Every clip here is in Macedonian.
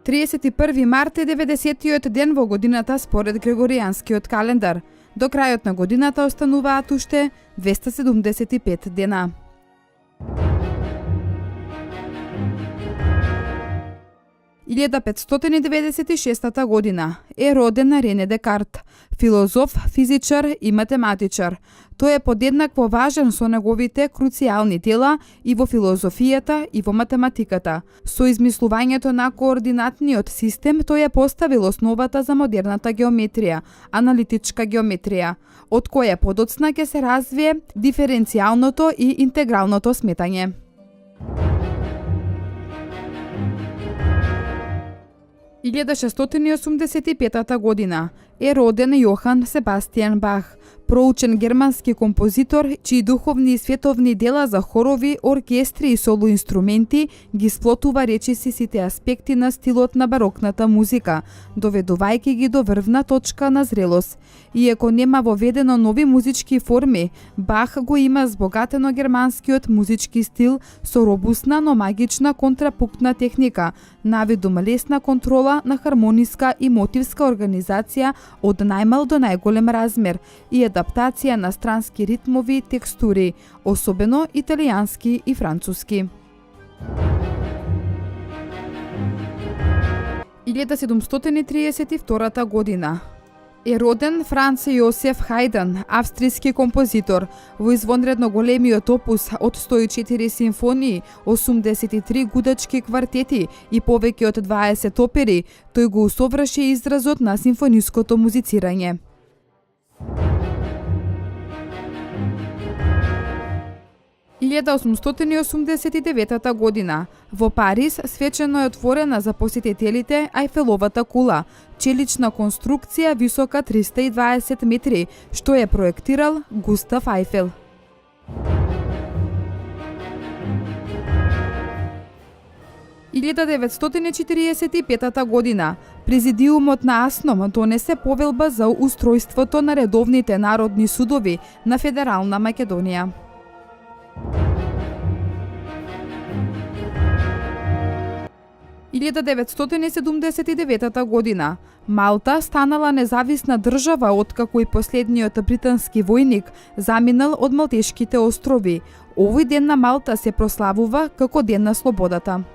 31 март е 90-тиот ден во годината според Григоријанскиот календар. До крајот на годината остануваат уште 275 дена. – 1596 година е роден Рене Декарт, филозоф, физичар и математичар. Тој е подеднакво важен со неговите круцијални дела и во филозофијата и во математиката. Со измислувањето на координатниот систем тој е поставил основата за модерната геометрија, аналитичка геометрија, од која подоцна ќе се развие диференцијалното и интегралното сметање. – 1685 година е роден Јохан Себастијан Бах, проучен германски композитор, чии духовни и световни дела за хорови, оркестри и соло инструменти ги сплотува речиси сите аспекти на стилот на барокната музика, доведувајќи ги до врвна точка на зрелост. Иако нема воведено нови музички форми, Бах го има збогатено германскиот музички стил со робусна, но магична контрапунктна техника, навидум лесна контрола на хармониска и мотивска организација од најмал до најголем размер и адаптација на странски ритмови и текстури, особено италијански и француски. – 1732 година е роден Франц Јосеф Хајден, австријски композитор. Во извонредно големиот опус од 104 симфонии, 83 гудачки квартети и повеќе од 20 опери, тој го усоврши изразот на симфониското музицирање. – 1889 година во Париз свечено е отворена за посетителите Ајфеловата кула, челична конструкција висока 320 метри, што е проектирал Густав Ајфел. – 1945 година Президиумот на АСНОМ донесе повелба за устројството на редовните народни судови на Федерална Македонија. – 1979 година Малта станала независна држава откако и последниот британски војник заминал од Малтешките острови. Овој ден на Малта се прославува како Ден на слободата. –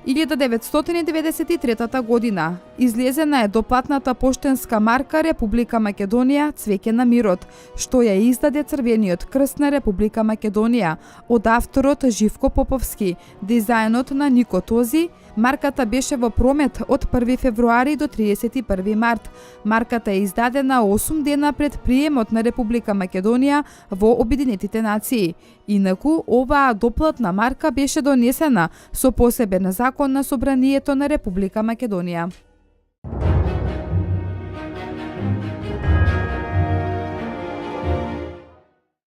1993 година излезена е доплатната поштенска марка Република Македонија Цвеќе на мирот, што ја издаде Црвениот крст на Република Македонија од авторот Живко Поповски, дизајнот на Нико Този. Марката беше во промет од 1 февруари до 31 март. Марката е издадена 8 дена пред приемот на Република Македонија во Обединетите нации. Инаку, оваа доплатна марка беше донесена со посебен закон на Собранието на Република Македонија.